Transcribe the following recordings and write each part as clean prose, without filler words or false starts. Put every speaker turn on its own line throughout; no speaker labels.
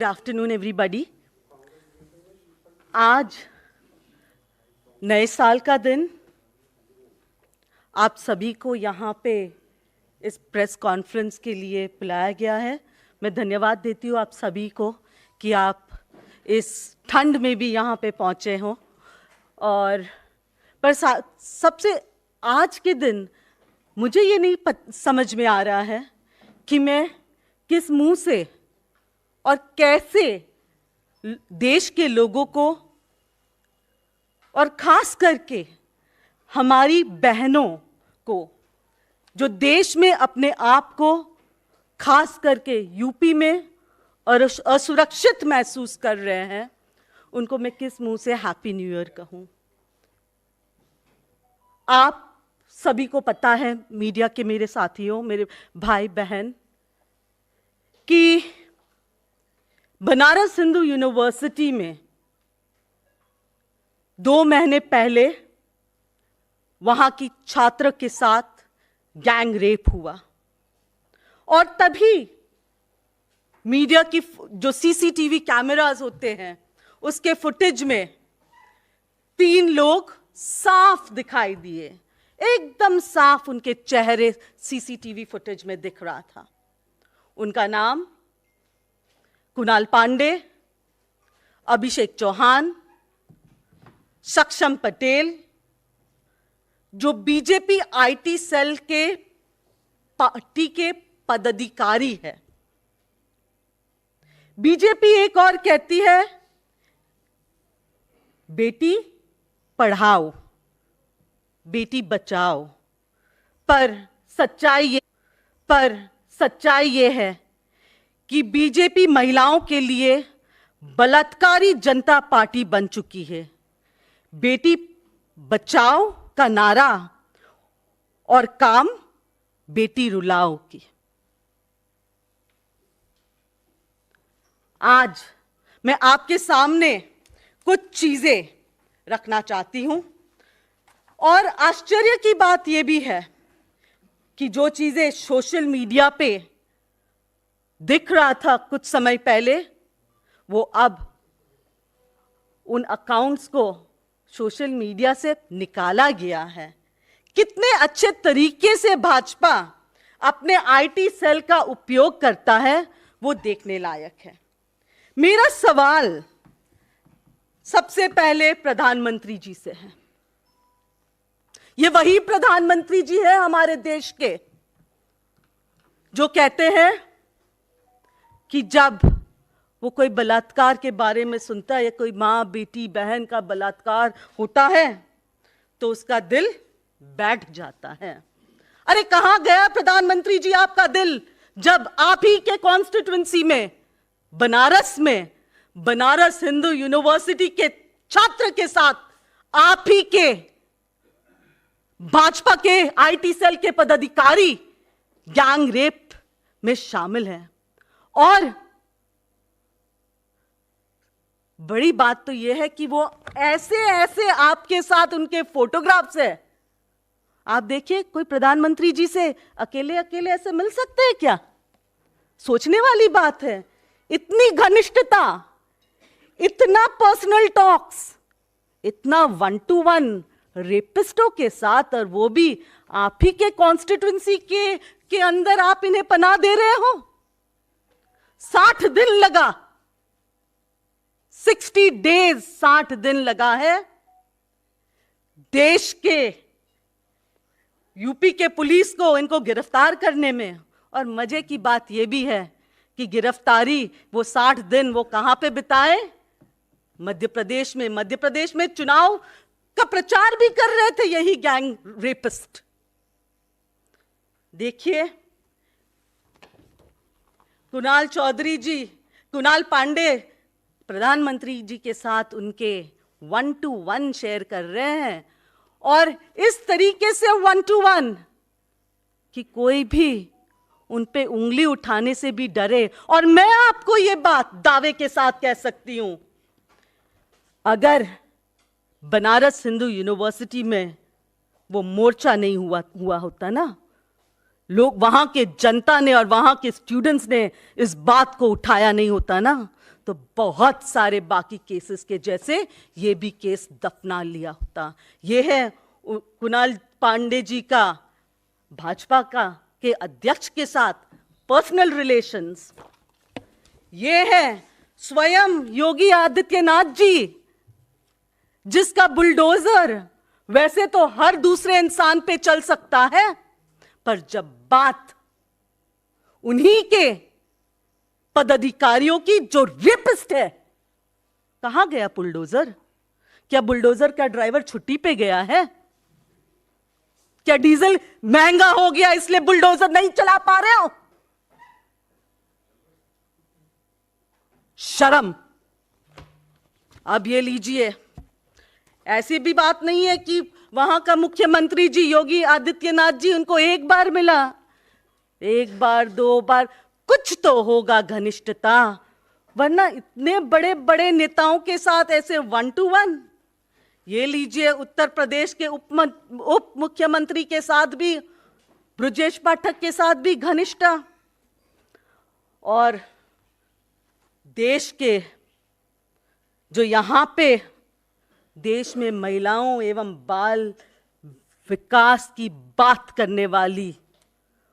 Good afternoon everybody. आज नए साल का दिन, आप सभी को यहाँ पे इस प्रेस कॉन्फ्रेंस के लिए बुलाया गया है। मैं धन्यवाद देती हूँ आप सभी को कि आप इस ठंड में भी यहाँ पे पहुँचे हों। और पर सबसे आज के दिन मुझे ये नहीं समझ में आ रहा है कि मैं किस मुंह से और कैसे देश के लोगों को और खास करके हमारी बहनों को जो देश में अपने आप को खास करके यूपी में और असुरक्षित महसूस कर रहे हैं, उनको मैं किस मुंह से हैप्पी न्यू ईयर कहूं। आप सभी को पता है, मीडिया के मेरे साथियों, मेरे भाई बहन, कि बनारस हिंदू यूनिवर्सिटी में 2 महीने पहले वहां की छात्र के साथ गैंग रेप हुआ और तभी मीडिया की जो सीसीटीवी कैमरास होते हैं उसके फुटेज में 3 लोग साफ दिखाई दिए, एकदम साफ उनके चेहरे सीसीटीवी फुटेज में दिख रहा था। उनका नाम कुणाल पांडे, अभिषेक चौहान, सक्षम पटेल, जो बीजेपी आईटी सेल के पार्टी के पदाधिकारी है। बीजेपी एक और कहती है बेटी पढ़ाओ बेटी बचाओ, पर सच्चाई ये है कि बीजेपी महिलाओं के लिए बलात्कारी जनता पार्टी बन चुकी है। बेटी बचाओ का नारा और काम बेटी रुलाओ की। आज मैं आपके सामने कुछ चीजें रखना चाहती हूं और आश्चर्य की बात यह भी है कि जो चीजें सोशल मीडिया पे दिख रहा था कुछ समय पहले, वो अब उन अकाउंट्स को सोशल मीडिया से निकाला गया है। कितने अच्छे तरीके से भाजपा अपने आईटी सेल का उपयोग करता है, वो देखने लायक है। मेरा सवाल सबसे पहले प्रधानमंत्री जी से है। ये वही प्रधानमंत्री जी है हमारे देश के जो कहते हैं कि जब वो कोई बलात्कार के बारे में सुनता है या कोई माँ बेटी बहन का बलात्कार होता है तो उसका दिल बैठ जाता है। अरे कहां गया प्रधानमंत्री जी आपका दिल, जब आप ही के कॉन्स्टिट्यूएंसी में बनारस हिंदू यूनिवर्सिटी के छात्र के साथ आप ही के भाजपा के आईटी सेल के पदाधिकारी गैंग रेप में शामिल हैं। और बड़ी बात तो यह है कि वो ऐसे आपके साथ उनके फोटोग्राफ्स है। आप देखिए, कोई प्रधानमंत्री जी से अकेले ऐसे मिल सकते हैं क्या? सोचने वाली बात है। इतनी घनिष्ठता, इतना पर्सनल टॉक्स, इतना 1-to-1 रेपिस्टों के साथ, और वो भी आप ही के कॉन्स्टिट्यूएंसी के अंदर आप इन्हें पनाह दे रहे हो। 60 दिन लगा, 60 डेज, 60 दिन लगा है देश के यूपी के पुलिस को इनको गिरफ्तार करने में। और मजे की बात यह भी है कि गिरफ्तारी वो 60 दिन वो कहां पे बिताए? मध्य प्रदेश में चुनाव का प्रचार भी कर रहे थे यही गैंग रेपिस्ट। देखिए, कुणाल पांडे प्रधानमंत्री जी के साथ उनके 1-to-1 शेयर कर रहे हैं, और इस तरीके से 1-to-1 कि कोई भी उन पे उंगली उठाने से भी डरे। और मैं आपको ये बात दावे के साथ कह सकती हूं, अगर बनारस हिंदू यूनिवर्सिटी में वो मोर्चा नहीं हुआ होता ना, लोग, वहां के जनता ने और वहां के स्टूडेंट्स ने इस बात को उठाया नहीं होता ना, तो बहुत सारे बाकी केसेस के जैसे ये भी केस दफना लिया होता। ये है कुणाल पांडे जी का भाजपा के अध्यक्ष के साथ पर्सनल रिलेशंस। ये है स्वयं योगी आदित्यनाथ जी, जिसका बुलडोजर वैसे तो हर दूसरे इंसान पे चल सकता है, पर जब बात उन्हीं के पदाधिकारियों की जो रेपिस्ट है, कहां गया बुलडोजर? क्या बुलडोजर का ड्राइवर छुट्टी पे गया है? क्या डीजल महंगा हो गया इसलिए बुलडोजर नहीं चला पा रहे हो? शर्म। अब ये लीजिए, ऐसी भी बात नहीं है कि वहां का मुख्यमंत्री जी योगी आदित्यनाथ जी उनको एक बार मिला, एक बार दो बार, कुछ तो होगा घनिष्ठता, वरना इतने बड़े बड़े नेताओं के साथ ऐसे 1 to 1। ये लीजिए, उत्तर प्रदेश के उप मुख्यमंत्री के साथ भी, ब्रजेश पाठक के साथ भी घनिष्ठता, और देश के जो यहां पे देश में महिलाओं एवं बाल विकास की बात करने वाली,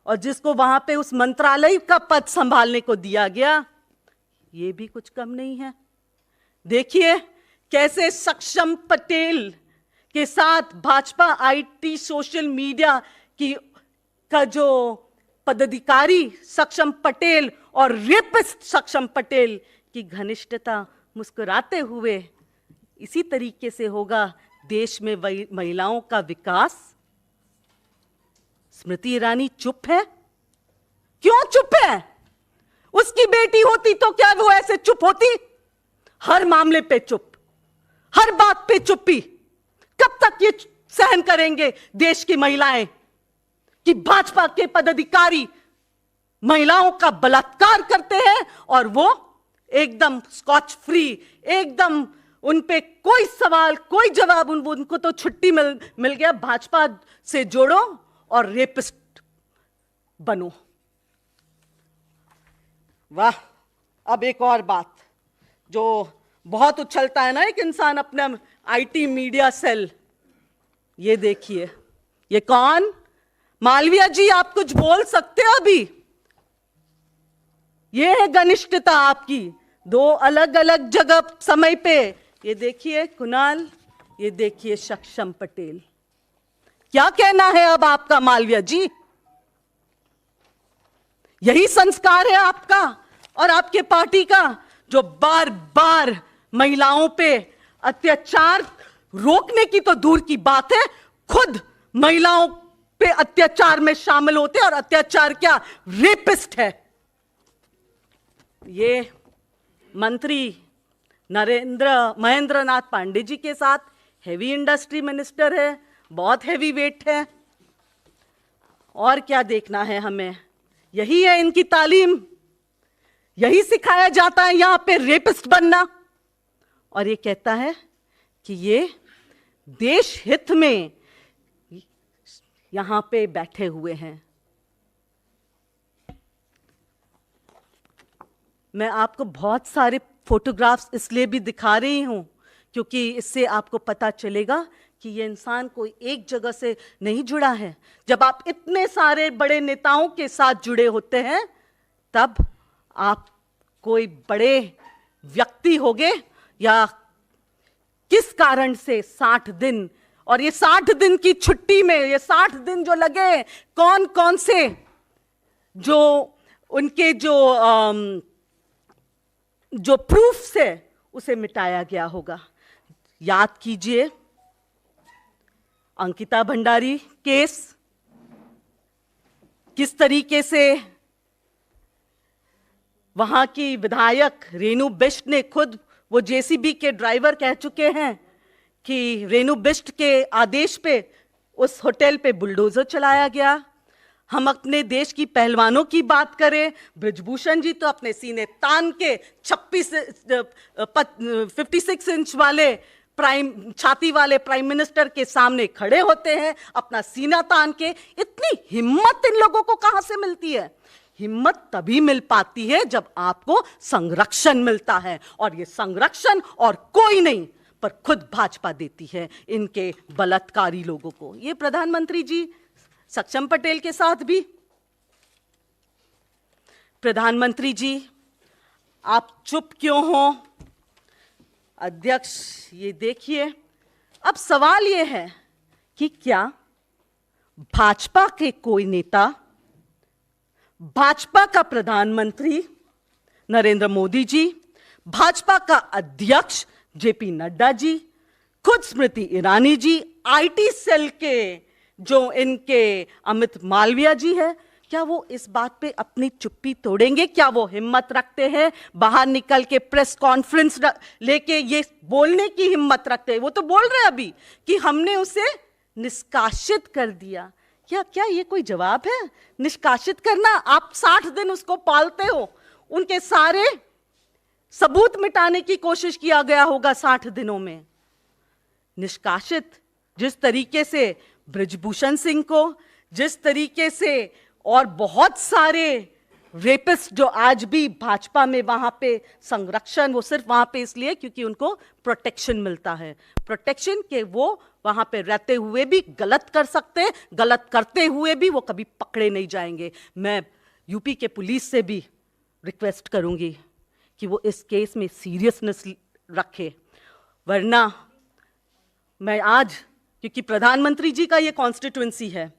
और जिसको वहां पे उस मंत्रालय का पद संभालने को दिया गया, ये भी कुछ कम नहीं है। देखिए कैसे सक्षम पटेल के साथ भाजपा आईटी सोशल मीडिया का जो पदाधिकारी सक्षम पटेल और रेपिस्ट सक्षम पटेल की घनिष्ठता मुस्कुराते हुए, इसी तरीके से होगा देश में महिलाओं का विकास। स्मृति ईरानी चुप है। क्यों चुप है? उसकी बेटी होती तो क्या वो ऐसे चुप होती? हर मामले पे चुप, हर बात पे चुप्पी। कब तक ये सहन करेंगे देश की महिलाएं कि भाजपा के पदाधिकारी महिलाओं का बलात्कार करते हैं और वो एकदम स्कॉच फ्री, एकदम उन पे कोई सवाल कोई जवाब, उनको तो छुट्टी मिल गया, भाजपा से जोड़ो और रेपिस्ट बनो। वाह। अब एक और बात जो बहुत उछलता है ना एक इंसान अपना आईटी मीडिया सेल, ये देखिए, ये कौन? मालविया जी, आप कुछ बोल सकते हो अभी? ये है घनिष्ठता आपकी, दो अलग अलग जगह समय पे। ये देखिए कुणाल, ये देखिए सक्षम पटेल। क्या कहना है अब आपका मालविया जी? यही संस्कार है आपका और आपके पार्टी का, जो बार बार महिलाओं पे अत्याचार रोकने की तो दूर की बात है, खुद महिलाओं पे अत्याचार में शामिल होते हैं, और अत्याचार क्या, रेपिस्ट है। ये मंत्री महेंद्र नाथ पांडे जी के साथ हेवी इंडस्ट्री मिनिस्टर है, बहुत हेवी वेट है। और क्या देखना है हमें? यही है इनकी तालीम, यही सिखाया जाता है यहां पे रेपिस्ट बनना। और ये कहता है कि ये देश हित में यहां पे बैठे हुए हैं। मैं आपको बहुत सारे फोटोग्राफ्स इसलिए भी दिखा रही हूं क्योंकि इससे आपको पता चलेगा कि ये इंसान कोई एक जगह से नहीं जुड़ा है। जब आप इतने सारे बड़े नेताओं के साथ जुड़े होते हैं, तब आप कोई बड़े व्यक्ति होगे, या किस कारण से 60 दिन, और ये 60 दिन की छुट्टी में, ये 60 दिन जो लगे, कौन कौन से जो उनके जो प्रूफ से उसे मिटाया गया होगा। याद कीजिए अंकिता भंडारी केस, किस तरीके से वहां की विधायक रेणु बिष्ट ने खुद, वो जेसीबी के ड्राइवर कह चुके हैं कि रेणु बिष्ट के आदेश पे उस होटल पे बुलडोजर चलाया गया। हम अपने देश की पहलवानों की बात करें, बृजभूषण जी तो अपने सीने तान के 56 इंच वाले छाती वाले प्राइम मिनिस्टर के सामने खड़े होते हैं, अपना सीना तान के। इतनी हिम्मत इन लोगों को कहां से मिलती है? हिम्मत तभी मिल पाती है जब आपको संरक्षण मिलता है, और ये संरक्षण और कोई नहीं पर खुद भाजपा देती है इनके बलात्कारी लोगों को। ये प्रधानमंत्री जी सक्षम पटेल के साथ भी। प्रधानमंत्री जी, आप चुप क्यों हो? अध्यक्ष, ये देखिए, अब सवाल ये है कि क्या भाजपा के कोई नेता, भाजपा का प्रधानमंत्री नरेंद्र मोदी जी, भाजपा का अध्यक्ष जेपी नड्डा जी, खुद स्मृति ईरानी जी, आईटी सेल के जो इनके अमित मालविया जी है, क्या वो इस बात पे अपनी चुप्पी तोड़ेंगे? क्या वो हिम्मत रखते हैं बाहर निकल के प्रेस कॉन्फ्रेंस लेके ये बोलने की हिम्मत रखते हैं? वो तो बोल रहे हैं अभी कि हमने उसे निष्कासित कर दिया। क्या ये कोई जवाब है? निष्कासित करना? आप 60 दिन उसको पालते हो, उनके सारे सबूत मिटाने की कोशिश किया गया होगा 60 दिनों में। निष्कासित जिस तरीके से ब्रिजभूषण सिंह को, जिस तरीके से और बहुत सारे रेपिस्ट जो आज भी भाजपा में वहां पे संरक्षण, वो सिर्फ वहां पे इसलिए क्योंकि उनको प्रोटेक्शन मिलता है, प्रोटेक्शन के वो वहां पे रहते हुए भी गलत कर सकते हैं, गलत करते हुए भी वो कभी पकड़े नहीं जाएंगे। मैं यूपी के पुलिस से भी रिक्वेस्ट करूंगी कि वो इस केस में सीरियसनेस रखे, वरना मैं आज, क्योंकि प्रधानमंत्री जी का ये कॉन्स्टिट्यूएंसी है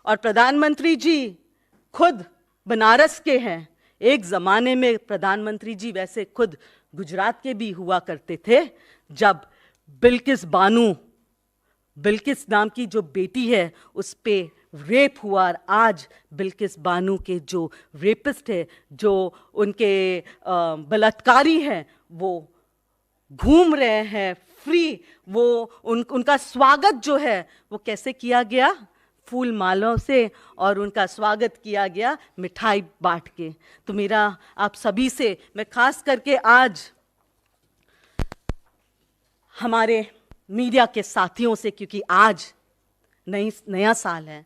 और प्रधानमंत्री जी खुद बनारस के हैं। एक जमाने में प्रधानमंत्री जी वैसे खुद गुजरात के भी हुआ करते थे, जब बिल्किस नाम की जो बेटी है उस पे रेप हुआ, और आज बिल्किस बानो के जो रेपिस्ट है, जो उनके बलात्कारी हैं, वो घूम रहे हैं फ्री। वो उनका स्वागत जो है वो कैसे किया गया? फूल मालों से, और उनका स्वागत किया गया मिठाई बांट के। तो मेरा आप सभी से, मैं खास करके आज हमारे मीडिया के साथियों से, क्योंकि आज नया साल है,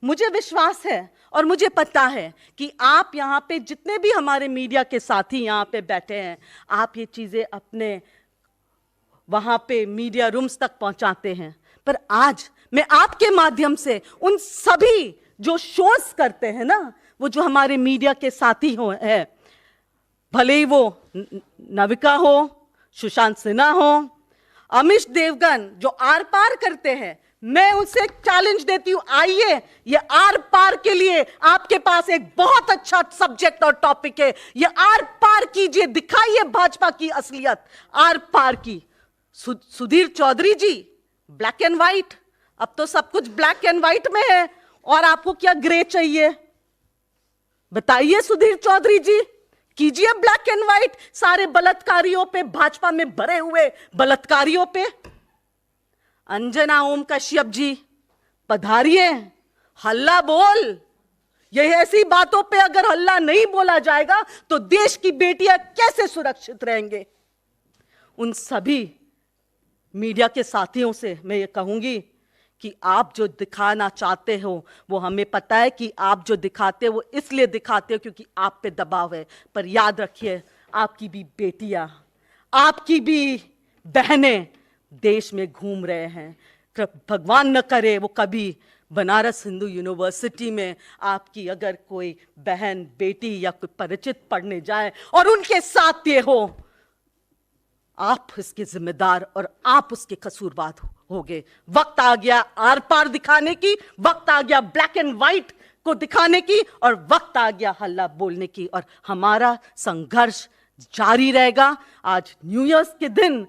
मुझे विश्वास है और मुझे पता है कि आप यहाँ पे जितने भी हमारे मीडिया के साथी यहाँ पे बैठे हैं, आप ये चीज़ें अपने वहाँ पे मीडिया रूम्स तक पहुँचाते हैं। पर आज मैं आपके माध्यम से उन सभी जो शोज करते हैं ना, वो जो हमारे मीडिया के साथी हो है, भले ही वो नविका हो, सुशांत सिन्हा हो, अमिश देवगन, जो आर पार करते हैं, मैं उनसे चैलेंज देती हूं, आइए, ये आर पार के लिए आपके पास एक बहुत अच्छा सब्जेक्ट और टॉपिक है, ये आर पार कीजिए, दिखाइए भाजपा की असलियत आर पार की। सुधीर चौधरी जी, ब्लैक एंड व्हाइट, अब तो सब कुछ ब्लैक एंड व्हाइट में है, और आपको क्या ग्रे चाहिए? बताइए सुधीर चौधरी जी, कीजिए ब्लैक एंड व्हाइट सारे बलात्कारियों पे, भाजपा में भरे हुए बलात्कारियों पे। अंजना ओम कश्यप जी, पधारिए, हल्ला बोल। ये ऐसी बातों पे अगर हल्ला नहीं बोला जाएगा तो देश की बेटियां कैसे सुरक्षित रहेंगे? उन सभी मीडिया के साथियों से मैं ये कहूंगी कि आप जो दिखाना चाहते हो, वो हमें पता है कि आप जो दिखाते हो वो इसलिए दिखाते हो क्योंकि आप पे दबाव है, पर याद रखिए, आपकी भी बेटियां, आपकी भी बहनें देश में घूम रहे हैं। भगवान न करे वो कभी बनारस हिंदू यूनिवर्सिटी में आपकी अगर कोई बहन, बेटी या कोई परिचित पढ़ने जाए और उनके साथ ये हो, आप इसके जिम्मेदार और आप उसके कसूरवार होगे। वक्त आ गया आर पार दिखाने की, वक्त आ गया ब्लैक एंड व्हाइट को दिखाने की, और वक्त आ गया हल्ला बोलने की, और हमारा संघर्ष जारी रहेगा। आज न्यू ईयर्स के दिन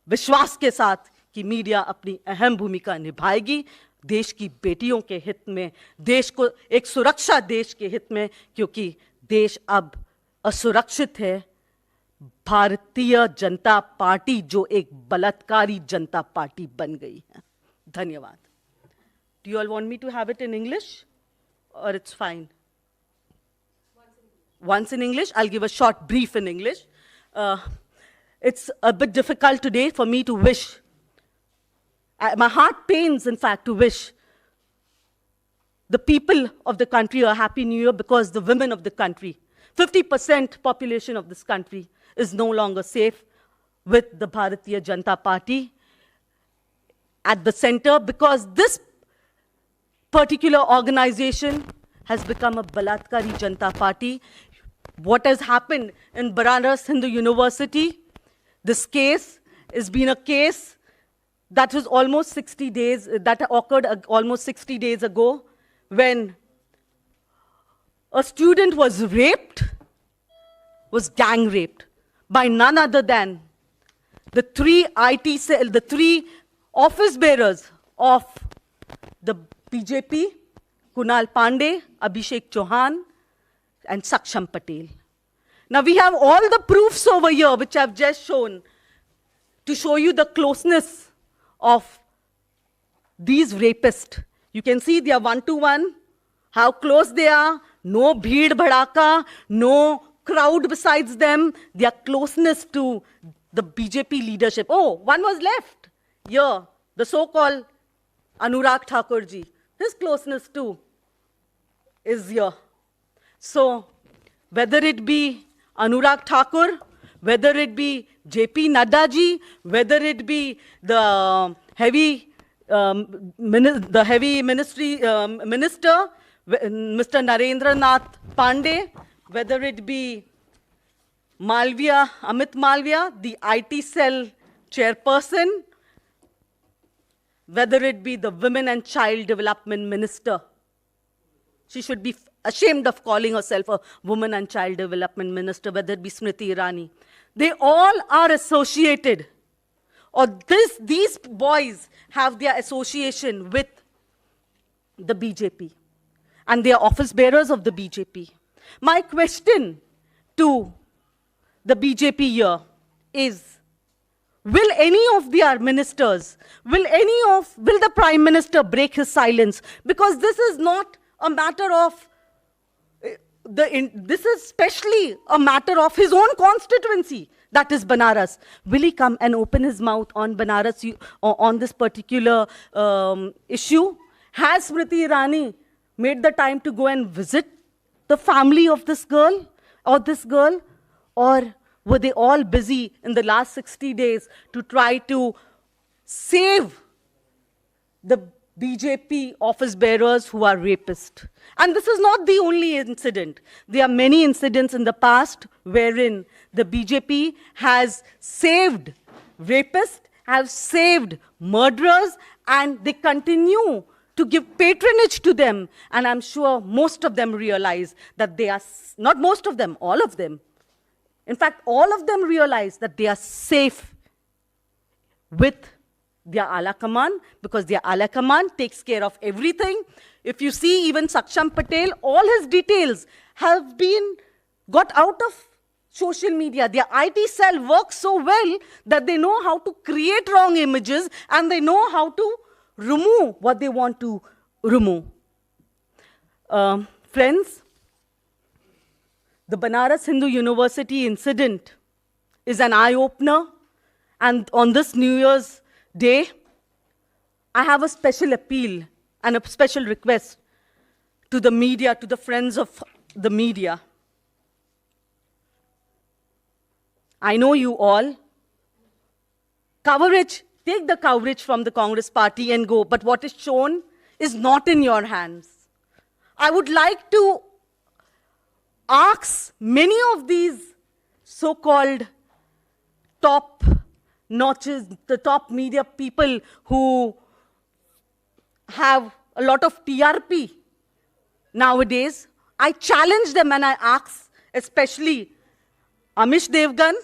विश्वास के साथ कि मीडिया अपनी अहम भूमिका निभाएगी देश की बेटियों के हित में, देश को एक सुरक्षा देश के हित में, क्योंकि देश अब असुरक्षित है। भारतीय जनता पार्टी जो एक बलात्कारी जनता पार्टी बन गई है। धन्यवाद। Do you all want me to have it in English or it's fine? Once in English. I'll give a short brief in English. It's a bit difficult today for me to wish. My heart pains, in fact, to wish the people of the country a Happy New Year because the women of the country, 50% population of this country, is no longer safe with the Bharatiya Janata Party at the center, because this particular organization has become a Balatkari Janata Party. What has happened in Banaras Hindu University, this case has been a case that was almost 60 days, that occurred almost 60 days ago, when a student was raped, was gang raped by none other than the three office bearers of the BJP, Kunal Pandey, Abhishek Chauhan, and Saksham Patel. Now we have all the proofs over here, which I've just shown, to show you the closeness of these rapists. You can see they are one-to-one, how close they are, no bheed bhadaka, no crowd besides them, their closeness to the BJP leadership. Oh, one was left here, the so-called Anurag Thakur ji. His closeness too is here. So, whether it be Anurag Thakur, whether it be JP Nadda ji, whether it be the heavy minister, Mr. Narendra Nath Pandey, whether it be Malviya, Amit Malviya, the IT cell chairperson, whether it be the Women and Child Development Minister. She should be ashamed of calling herself a Women and Child Development Minister, whether it be Smriti Irani. They all are associated, or these boys have their association with the BJP, and they are office bearers of the BJP. My question to the BJP here is, will any of their ministers, will the Prime Minister break his silence? Because this is not a matter of, this is especially a matter of his own constituency, that is Banaras. Will he come and open his mouth on Banaras, on this particular issue? Has Smriti Irani made the time to go and visit the family of this girl, or were they all busy in the last 60 days to try to save the BJP office bearers who are rapists? And this is not the only incident. There are many incidents in the past wherein the BJP has saved rapists, have saved murderers, and they continue to give patronage to them. And I'm sure most of them realize that they are, not most of them, all of them. In fact, all of them realize that they are safe with their Ala Kaman, because their Ala Kaman takes care of everything. If you see even Saksham Patel, all his details have been got out of social media. Their IT cell works so well that they know how to create wrong images, and they know how to remove what they want to remove. Friends, the Banaras Hindu University incident is an eye-opener, and on this New Year's Day, I have a special appeal and a special request to the media, to the friends of the media. I know you all. Coverage, take the coverage from the Congress party and go, but what is shown is not in your hands. I would like to ask many of these so-called top notches, the top media people who have a lot of TRP nowadays, I challenge them and I ask, especially Amish Devgan,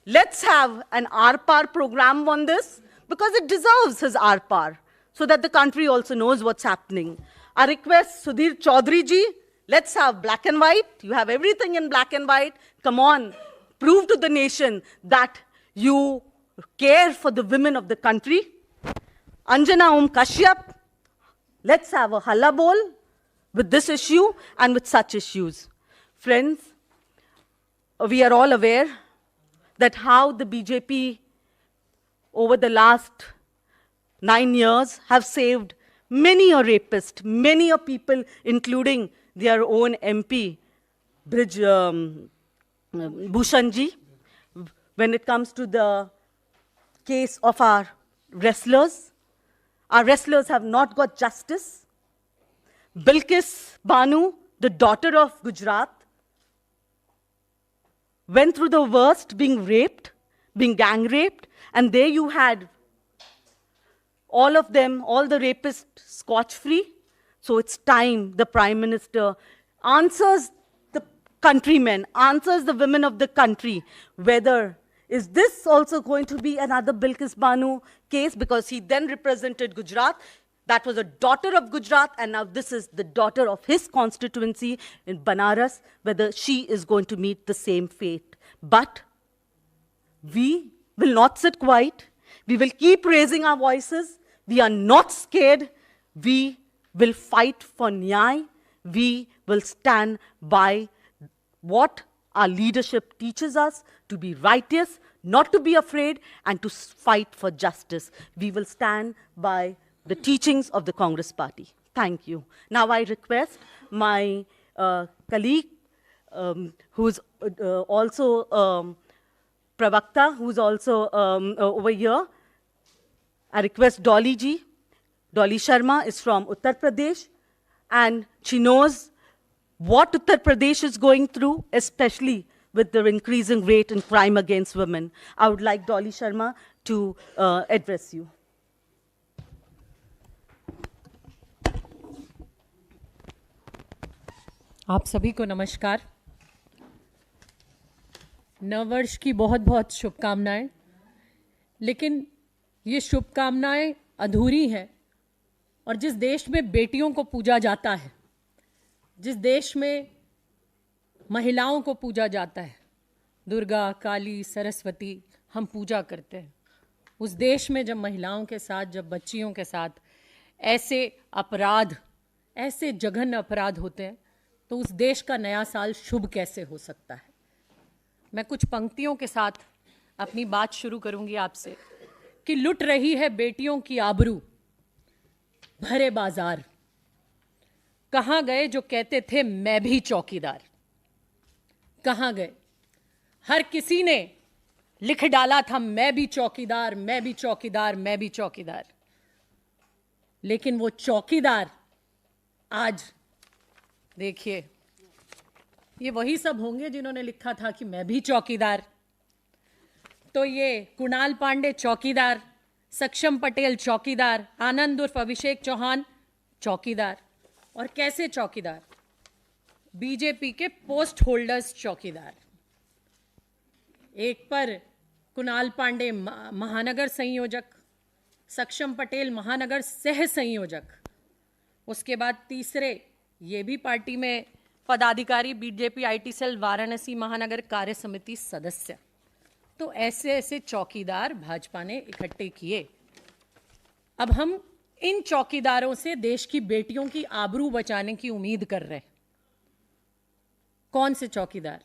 let's have an R-Par program on this, because it deserves his R-Par, so that the country also knows what's happening. I request Sudhir Chaudhary ji, let's have black and white. You have everything in black and white. Come on, prove to the nation that you care for the women of the country. Anjana Kashyap, let's have a halla bol with this issue and with such issues. Friends, we are all aware that how the BJP over the last 9 years have saved many a rapist, many a people, including their own MP, Brij Bhushan ji, when it comes to the case of our wrestlers have not got justice. Bilkis Banu, the daughter of Gujarat, went through the worst, being raped, being gang raped, and there you had all of them, all the rapists, scotch-free. So it's time the Prime Minister answers the countrymen, answers the women of the country, whether is this also going to be another Bilkis Banu case, because he then represented Gujarat. That was a daughter of Gujarat, and now this is the daughter of his constituency in Banaras, whether she is going to meet the same fate. But we will not sit quiet. We will keep raising our voices. We are not scared. We will fight for Nyay. We will stand by what our leadership teaches us, to be righteous, not to be afraid, and to fight for justice. We will stand by the teachings of the Congress Party. Thank you. Now I request my colleague, who's also Pravakta, who's also over here. I request Dolly ji. Dolly Sharma is from Uttar Pradesh, and she knows what Uttar Pradesh is going through, especially with the increasing rate in crime against women. I would like Dolly Sharma to address you.
आप सभी को नमस्कार। नववर्ष की बहुत बहुत शुभकामनाएं। लेकिन ये शुभकामनाएं अधूरी हैं, और जिस देश में बेटियों को पूजा जाता है, जिस देश में महिलाओं को पूजा जाता है, दुर्गा, काली, सरस्वती हम पूजा करते हैं, उस देश में जब महिलाओं के साथ, जब बच्चियों के साथ ऐसे अपराध, ऐसे जघन्य अपराध होते हैं, तो उस देश का नया साल शुभ कैसे हो सकता है। मैं कुछ पंक्तियों के साथ अपनी बात शुरू करूंगी आपसे कि लुट रही है बेटियों की आबरू भरे बाजार, कहाँ गए जो कहते थे मैं भी चौकीदार, कहाँ गए। हर किसी ने लिख डाला था मैं भी चौकीदार, मैं भी चौकीदार, मैं भी चौकीदार, लेकिन वो चौकीदार आज देखिए, ये वही सब होंगे जिन्होंने लिखा था कि मैं भी चौकीदार। तो ये कुणाल पांडे चौकीदार, सक्षम पटेल चौकीदार, आनंद उर्फ अभिषेक चौहान चौकीदार। और कैसे चौकीदार? बीजेपी के पोस्ट होल्डर्स चौकीदार। एक पर कुणाल पांडे महानगर संयोजक, सक्षम पटेल महानगर सह संयोजक, उसके बाद तीसरे ये भी पार्टी में पदाधिकारी, बीजेपी आईटी सेल वाराणसी महानगर कार्य समिति सदस्य। तो ऐसे ऐसे चौकीदार भाजपा ने इकट्ठे किए। अब हम इन चौकीदारों से देश की बेटियों की आबरू बचाने की उम्मीद कर रहे हैं। कौन से चौकीदार?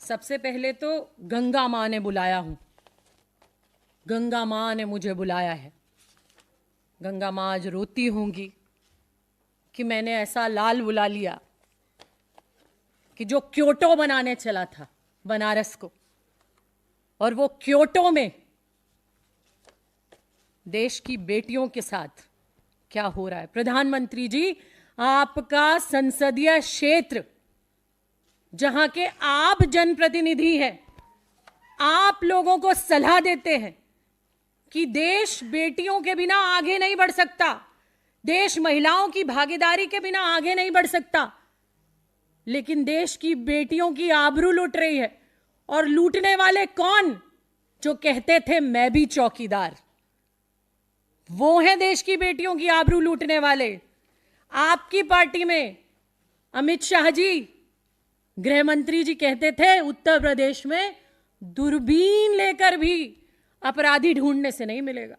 सबसे पहले तो गंगा मां ने बुलाया हूं, गंगा मां ने मुझे बुलाया है। गंगा मां आज रोती होंगी कि मैंने ऐसा लाल बुला लिया कि जो क्योटो बनाने चला था बनारस को, और वो क्योटो में देश की बेटियों के साथ क्या हो रहा है। प्रधानमंत्री जी, आपका संसदीय क्षेत्र, जहां के आप जनप्रतिनिधि हैं, आप लोगों को सलाह देते हैं कि देश बेटियों के बिना आगे नहीं बढ़ सकता, देश महिलाओं की भागीदारी के बिना आगे नहीं बढ़ सकता, लेकिन देश की बेटियों की आबरू लूट रही है। और लूटने वाले कौन? जो कहते थे मैं भी चौकीदार, वो हैं देश की बेटियों की आबरू लूटने वाले। आपकी पार्टी में अमित शाह जी, गृह मंत्री जी कहते थे उत्तर प्रदेश में दूरबीन लेकर भी अपराधी ढूंढने से नहीं मिलेगा।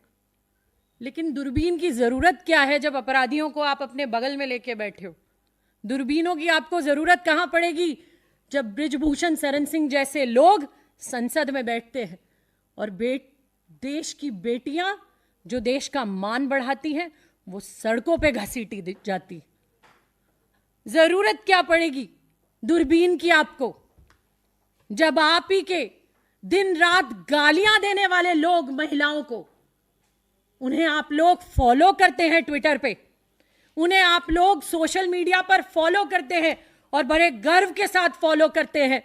लेकिन दूरबीन की जरूरत क्या है जब अपराधियों को आप अपने बगल में लेके बैठे हो? दूरबीनों की आपको जरूरत कहां पड़ेगी जब बृजभूषण शरण सिंह जैसे लोग संसद में बैठते हैं और देश की बेटियां जो देश का मान बढ़ाती हैं वो सड़कों पे घसीटी जाती। जरूरत क्या पड़ेगी दूरबीन की आपको, जब आप ही के दिन रात गालियां देने वाले लोग महिलाओं को, उन्हें आप लोग फॉलो करते हैं ट्विटर पे, उन्हें आप लोग सोशल मीडिया पर फॉलो करते हैं और बड़े गर्व के साथ फॉलो करते हैं,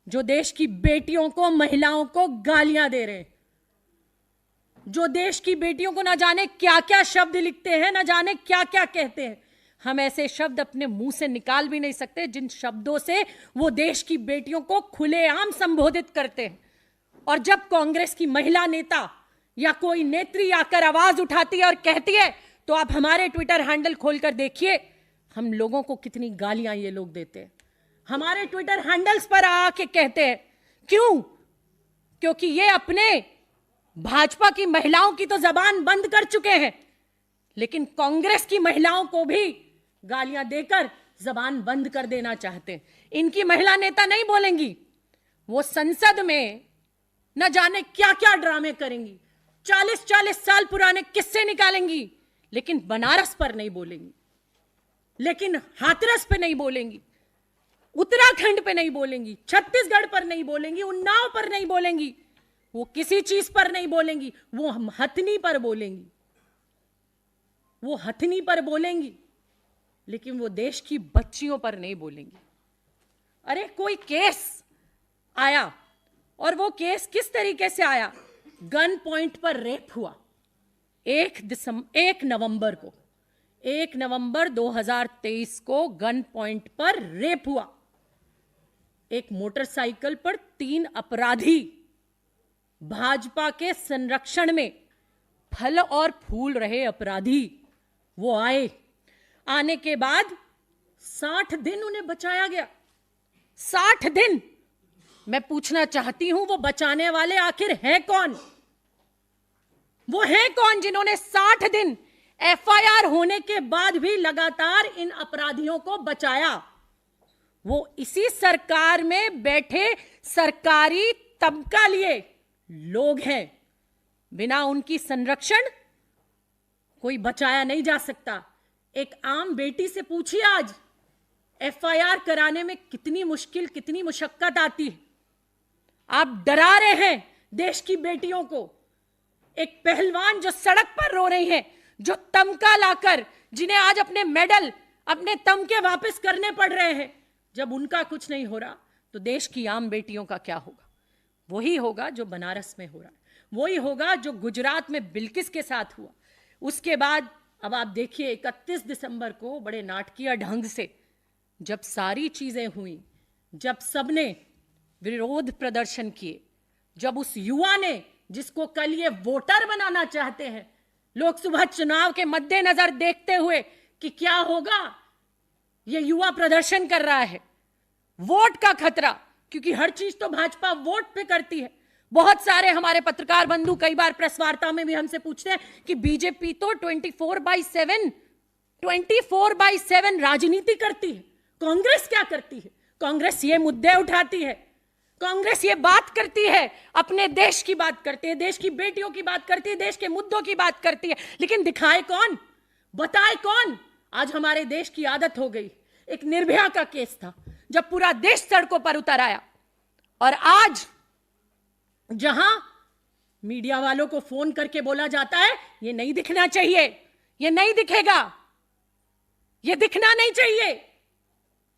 जो देश की बेटियों को, महिलाओं को गालियां दे रहे हैं, जो देश की बेटियों को ना जाने क्या क्या शब्द लिखते हैं, ना जाने क्या क्या कहते हैं। हम ऐसे शब्द अपने मुंह से निकाल भी नहीं सकते जिन शब्दों से वो देश की बेटियों को खुलेआम संबोधित करते हैं। और जब कांग्रेस की महिला नेता या कोई नेत्री आकर आवाज उठाती है और कहती है, तो आप हमारे ट्विटर हैंडल खोलकर देखिए हम लोगों को कितनी गालियां ये लोग देते हैं। हमारे ट्विटर हैंडल्स पर आके कहते हैं, क्यों? क्योंकि ये अपने भाजपा की महिलाओं की तो जबान बंद कर चुके हैं, लेकिन कांग्रेस की महिलाओं को भी गालियां देकर जबान बंद कर देना चाहते हैं। इनकी महिला नेता नहीं बोलेंगी, वो संसद में न जाने क्या क्या ड्रामे करेंगी, 40-40 साल पुराने किस्से निकालेंगी, लेकिन बनारस पर नहीं बोलेंगी, लेकिन हाथरस पे नहीं बोलेंगी, उत्तराखंड पे नहीं बोलेंगी, छत्तीसगढ़ पर नहीं बोलेंगी, उन्नाव पर नहीं बोलेंगी, वो किसी चीज पर नहीं बोलेंगी, वो हथनी पर बोलेंगी, वो हथनी पर बोलेंगी, लेकिन वो देश की बच्चियों पर नहीं बोलेंगी। अरे कोई केस आया, और वो केस किस तरीके से आया? गन पॉइंट पर रेप हुआ 1 नवंबर को, 1 नवंबर 2023 को गन पॉइंट पर रेप हुआ। एक मोटरसाइकिल पर 3 अपराधी भाजपा के संरक्षण में फल और फूल रहे अपराधी वो आए। आने के बाद 60 दिन उन्हें बचाया गया। 60 दिन। मैं पूछना चाहती हूं, वो बचाने वाले आखिर हैं कौन? वो हैं कौन जिन्होंने 60 दिन एफआईआर होने के बाद भी लगातार इन अपराधियों को बचाया? वो इसी सरकार में बैठे सरकारी तबका लिए लोग हैं। बिना उनकी संरक्षण कोई बचाया नहीं जा सकता। एक आम बेटी से पूछिए आज एफआईआर कराने में कितनी मुश्किल, कितनी मुशक्कत आती है। आप डरा रहे हैं देश की बेटियों को। एक पहलवान जो सड़क पर रो रही हैं, जो तमगा लाकर, जिन्हें आज अपने मेडल, अपने तमगे वापस करने पड़ रहे हैं, जब उनका कुछ नहीं हो रहा तो देश की आम बेटियों का क्या होगा? वही होगा जो बनारस में हो रहा है, वही होगा जो गुजरात में बिल्किस के साथ हुआ। उसके बाद अब आप देखिए 31 दिसंबर को बड़े नाटकीय ढंग से जब सारी चीजें हुई, जब सबने विरोध प्रदर्शन किए, जब उस युवा ने, जिसको कल ये वोटर बनाना चाहते हैं, लोकसभा चुनाव के मद्देनजर देखते हुए कि क्या होगा, ये युवा प्रदर्शन कर रहा है, वोट का खतरा, क्योंकि हर चीज तो भाजपा वोट पे करती है। बहुत सारे हमारे पत्रकार बंधु कई बार प्रेस वार्ता में भी हमसे पूछते हैं कि बीजेपी तो 24/7 राजनीति करती है, कांग्रेस क्या करती है? कांग्रेस ये मुद्दे उठाती है, कांग्रेस ये बात करती है, अपने देश की बात करती है, देश की बेटियों की बात करती है, देश के मुद्दों की बात करती है, लेकिन दिखाए कौन, बताए कौन? आज हमारे देश की आदत हो गई। एक निर्भया का केस था जब पूरा देश सड़कों पर उतर आया, और आज जहां मीडिया वालों को फोन करके बोला जाता है ये नहीं दिखना चाहिए, ये नहीं दिखेगा, ये दिखना नहीं चाहिए।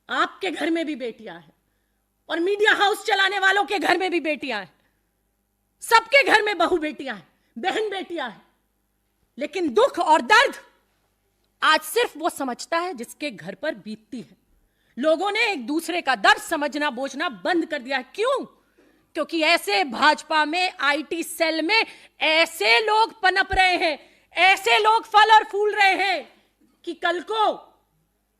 आपके घर में भी बेटियां हैं और मीडिया हाउस चलाने वालों के घर में भी बेटियां हैं, सबके घर में बहू बेटियां हैं, बहन बेटियां हैं, लेकिन दुख और दर्द आज सिर्फ वो समझता है जिसके घर पर बीतती है। लोगों ने एक दूसरे का दर्द समझना, बोझना बंद कर दिया है। क्यों? क्योंकि ऐसे भाजपा में, आईटी सेल में ऐसे लोग पनप रहे हैं, ऐसे लोग फल और फूल रहे हैं कि कल को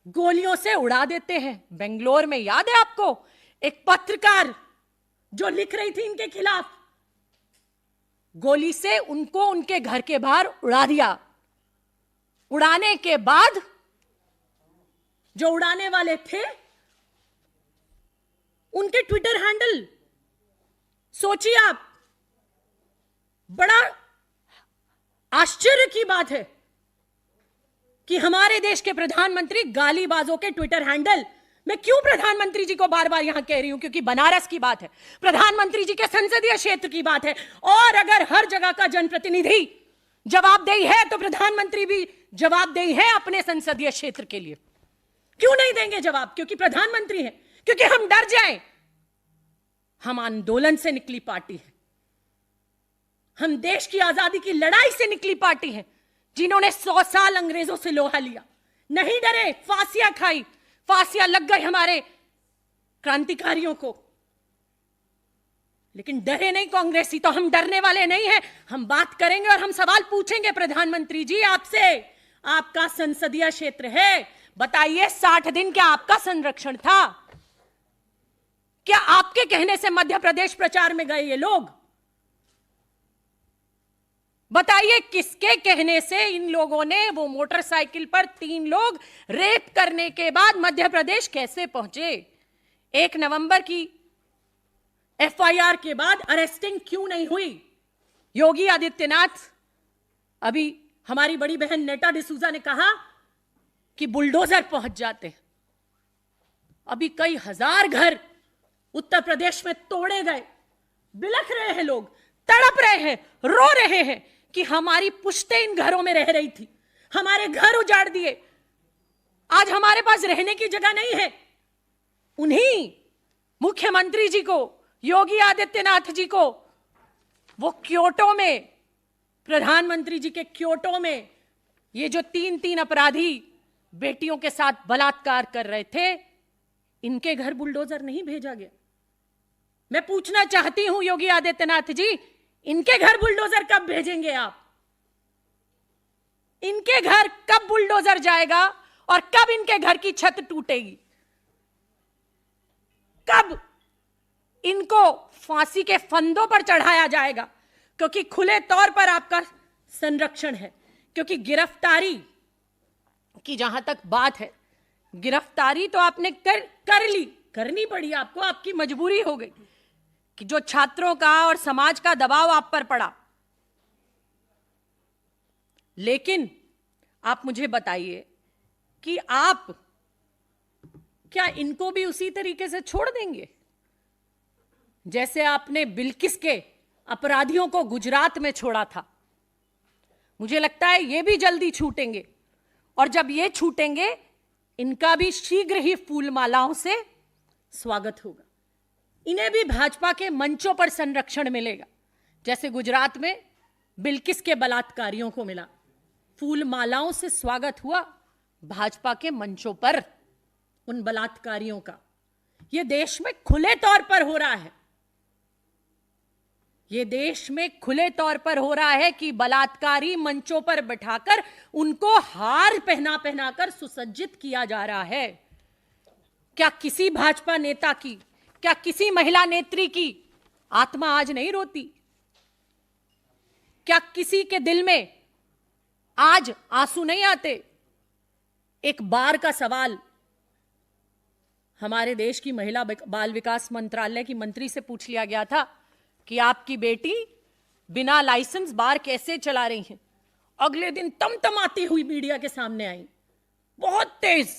गोलियों से उड़ा देते हैं। बेंगलोर में याद है आपको एक पत्रकार जो लिख रही थी इनके खिलाफ, गोली से उनको उनके घर के बाहर उड़ा दिया। उड़ाने के बाद जो उड़ाने वाले थे उनके ट्विटर हैंडल, सोचिए आप, बड़ा आश्चर्य की बात है, कि हमारे देश के प्रधानमंत्री गालीबाजों के ट्विटर हैंडल, मैं क्यों प्रधानमंत्री जी को बार बार यहां कह रही हूं, क्योंकि बनारस की बात है, प्रधानमंत्री जी के संसदीय क्षेत्र की बात है, और अगर हर जगह का जनप्रतिनिधि जवाबदेही है तो प्रधानमंत्री भी जवाबदेही है अपने संसदीय क्षेत्र के लिए। क्यों नहीं देंगे जवाब? क्योंकि प्रधानमंत्री हैं, क्योंकि हम डर जाएं। हम आंदोलन से निकली पार्टी है, हम देश की आजादी की लड़ाई से निकली पार्टी है, जिन्होंने 100 साल अंग्रेजों से लोहा लिया, नहीं डरे, फांसियां खाई, फांसियां लग गई हमारे क्रांतिकारियों को, लेकिन डरे नहीं कांग्रेसी। तो हम डरने वाले नहीं हैं, हम बात करेंगे और हम सवाल पूछेंगे प्रधानमंत्री जी आपसे। आपका संसदीय क्षेत्र है, बताइए 60 दिन क्या आपका संरक्षण था? क्या आपके कहने से मध्य प्रदेश प्रचार में गए ये लोग? बताइए किसके कहने से इन लोगों ने वो मोटरसाइकिल पर 3 लोग रेप करने के बाद मध्य प्रदेश कैसे पहुंचे? 1 नवंबर की एफआईआर के बाद अरेस्टिंग क्यों नहीं हुई? योगी आदित्यनाथ, अभी हमारी बड़ी बहन नेटा डिसूजा ने कहा कि बुलडोजर पहुंच जाते। अभी कई हजार घर उत्तर प्रदेश में तोड़े गए, बिलख रहे हैं लोग, तड़प रहे हैं, रो रहे हैं कि हमारी पुश्तें इन घरों में रह रही थी, हमारे घर उजाड़ दिए, आज हमारे पास रहने की जगह नहीं है। उन्हीं मुख्यमंत्री जी को, योगी आदित्यनाथ जी को, वो क्योटो में, प्रधानमंत्री जी के क्योटो में ये जो 3 अपराधी बेटियों के साथ बलात्कार कर रहे थे, इनके घर बुलडोजर नहीं भेजा गया। मैं पूछना चाहती हूं योगी आदित्यनाथ जी, इनके घर बुलडोजर कब भेजेंगे आप? इनके घर कब बुलडोजर जाएगा और कब इनके घर की छत टूटेगी? कब इनको फांसी के फंदों पर चढ़ाया जाएगा? क्योंकि खुले तौर पर आपका संरक्षण है, क्योंकि गिरफ्तारी की जहां तक बात है, गिरफ्तारी तो आपने कर ली, करनी पड़ी आपको, आपकी मजबूरी हो गई कि जो छात्रों का और समाज का दबाव आप पर पड़ा। लेकिन आप मुझे बताइए कि आप क्या इनको भी उसी तरीके से छोड़ देंगे जैसे आपने बिल्किस के अपराधियों को गुजरात में छोड़ा था? मुझे लगता है ये भी जल्दी छूटेंगे, और जब ये छूटेंगे इनका भी शीघ्र ही फूल मालाओं से स्वागत होगा। इन्हें भी भाजपा के मंचों पर संरक्षण मिलेगा, जैसे गुजरात में बिल्किस के बलात्कारियों को मिला। फूल मालाओं से स्वागत हुआ भाजपा के मंचों पर उन बलात्कारियों का। यह देश में खुले तौर पर हो रहा है, यह देश में खुले तौर पर हो रहा है कि बलात्कारी मंचों पर बैठाकर उनको हार पहना पहनाकर सुसज्जित किया जा रहा है। क्या किसी भाजपा नेता की, क्या किसी महिला नेत्री की आत्मा आज नहीं रोती? क्या किसी के दिल में आज आंसू नहीं आते? एक बार का सवाल हमारे देश की महिला बाल विकास मंत्रालय की मंत्री से पूछ लिया गया था कि आपकी बेटी बिना लाइसेंस बार कैसे चला रही हैं। अगले दिन तमतमाती हुई मीडिया के सामने आई, बहुत तेज,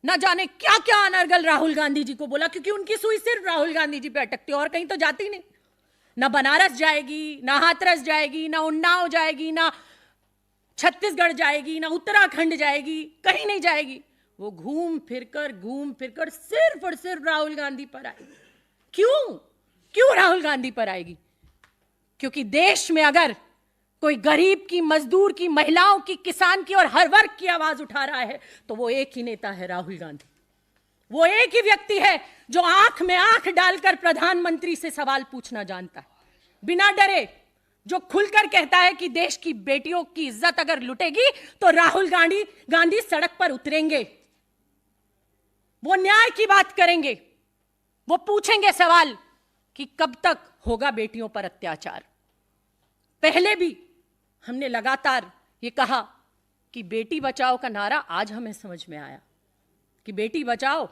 न जाने क्या क्या अनर्गल राहुल गांधी जी को बोला, क्योंकि उनकी सुई सिर्फ राहुल गांधी जी पे अटकती, और कहीं तो जाती नहीं। ना बनारस जाएगी, ना हाथरस जाएगी, ना उन्नाव जाएगी, ना छत्तीसगढ़ जाएगी, ना उत्तराखंड जाएगी, कहीं नहीं जाएगी। वो घूम फिरकर सिर्फ और सिर्फ राहुल गांधी पर आएगी। क्यों राहुल गांधी पर आएगी? क्योंकि देश में अगर कोई गरीब की, मजदूर की, महिलाओं की, किसान की और हर वर्ग की आवाज उठा रहा है तो वो एक ही नेता है, राहुल गांधी। वो एक ही व्यक्ति है जो आंख में आंख डालकर प्रधानमंत्री से सवाल पूछना जानता है, बिना डरे, जो खुलकर कहता है कि देश की बेटियों की इज्जत अगर लुटेगी तो राहुल गांधी सड़क पर उतरेंगे, वो न्याय की बात करेंगे, वो पूछेंगे सवाल कि कब तक होगा बेटियों पर अत्याचार। पहले भी हमने लगातार ये कहा कि बेटी बचाओ का नारा आज हमें समझ में आया कि बेटी बचाओ,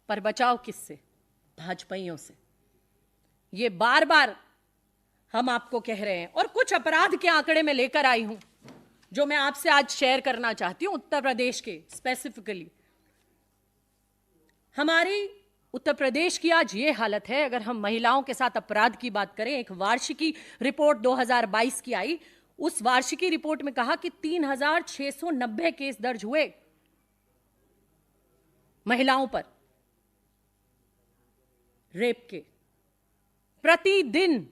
पर बचाओ किससे? भाजपाइयों से। ये बार बार हम आपको कह रहे हैं, और कुछ अपराध के आंकड़े में लेकर आई हूं जो मैं आपसे आज शेयर करना चाहती हूं उत्तर प्रदेश के स्पेसिफिकली। हमारी उत्तर प्रदेश की आज ये हालत है, अगर हम महिलाओं के साथ अपराध की बात करें, एक वार्षिकी रिपोर्ट 2022 की आई, उस वार्षिकी रिपोर्ट में कहा कि 3690 केस दर्ज हुए महिलाओं पर रेप के। प्रतिदिन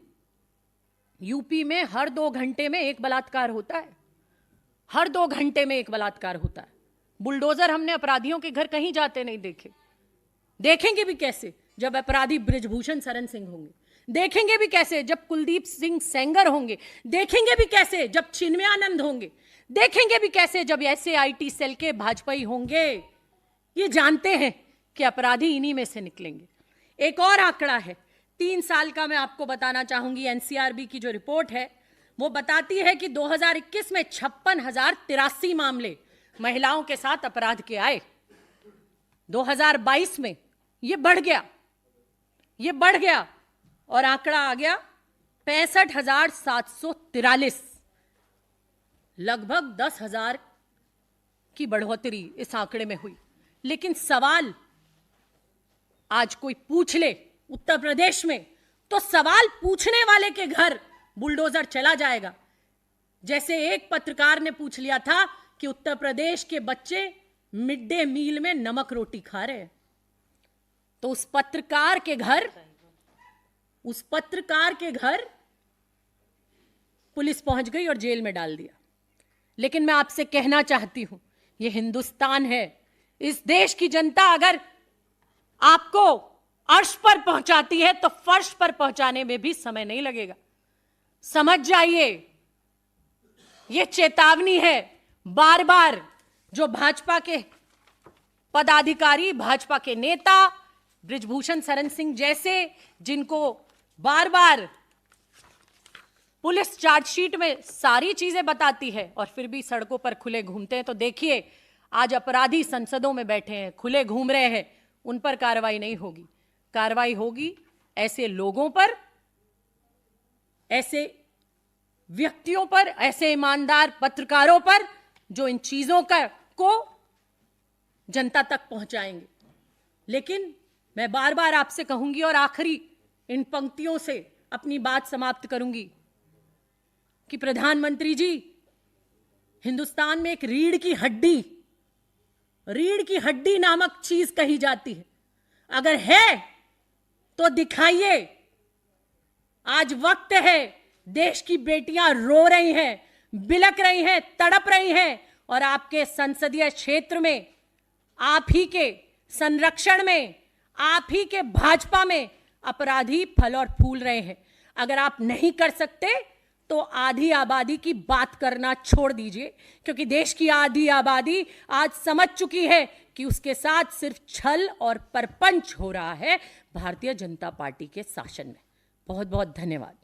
यूपी में हर 2 घंटे में एक बलात्कार होता है, हर 2 घंटे में एक बलात्कार होता है। बुलडोजर हमने अपराधियों के घर कहीं जाते नहीं देखे। देखेंगे भी कैसे जब अपराधी बृजभूषण शरण सिंह होंगे, देखेंगे भी कैसे जब कुलदीप सिंह सेंगर होंगे, देखेंगे भी कैसे जब चिन्मयानंद होंगे, देखेंगे भी कैसे जब ऐसे आईटी सेल के भाजपाई होंगे। ये जानते हैं कि अपराधी इन्हीं में से निकलेंगे। एक और आंकड़ा है 3 साल का, मैं आपको बताना चाहूंगी। एनसीआरबी की जो रिपोर्ट है वो बताती है कि 2021 में 56,083 मामले महिलाओं के साथ अपराध के आए। 2022 में ये बढ़ गया और आंकड़ा आ गया 65,743। लगभग 10,000 की बढ़ोतरी इस आंकड़े में हुई। लेकिन सवाल आज कोई पूछ ले उत्तर प्रदेश में, तो सवाल पूछने वाले के घर बुलडोजर चला जाएगा। जैसे एक पत्रकार ने पूछ लिया था कि उत्तर प्रदेश के बच्चे मिड डे मील में नमक रोटी खा रहे हैं, तो उस पत्रकार के घर पुलिस पहुंच गई और जेल में डाल दिया। लेकिन मैं आपसे कहना चाहती हूं, यह हिंदुस्तान है। इस देश की जनता अगर आपको अर्श पर पहुंचाती है तो फर्श पर पहुंचाने में भी समय नहीं लगेगा। समझ जाइए, यह चेतावनी है। बार बार जो भाजपा के पदाधिकारी, भाजपा के नेता, बृजभूषण शरण सिंह जैसे, जिनको बार बार पुलिस चार्जशीट में सारी चीजें बताती है और फिर भी सड़कों पर खुले घूमते हैं, तो देखिए आज अपराधी संसदों में बैठे हैं, खुले घूम रहे हैं, उन पर कार्रवाई नहीं होगी। कार्रवाई होगी ऐसे लोगों पर, ऐसे व्यक्तियों पर, ऐसे ईमानदार पत्रकारों पर जो इन चीजों को जनता तक पहुंचाएंगे। लेकिन मैं बार बार आपसे कहूंगी और आखिरी इन पंक्तियों से अपनी बात समाप्त करूंगी कि प्रधानमंत्री जी, हिंदुस्तान में एक रीढ़ की हड्डी नामक चीज कही जाती है। अगर है तो दिखाइए। आज वक्त है, देश की बेटियां रो रही हैं, बिलक रही हैं, तड़प रही हैं, और आपके संसदीय क्षेत्र में, आप ही के संरक्षण में, आप ही के भाजपा में अपराधी फल और फूल रहे हैं। अगर आप नहीं कर सकते तो आधी आबादी की बात करना छोड़ दीजिए, क्योंकि देश की आधी आबादी आज समझ चुकी है कि उसके साथ सिर्फ छल और परपंच हो रहा है भारतीय जनता पार्टी के शासन में। बहुत बहुत धन्यवाद।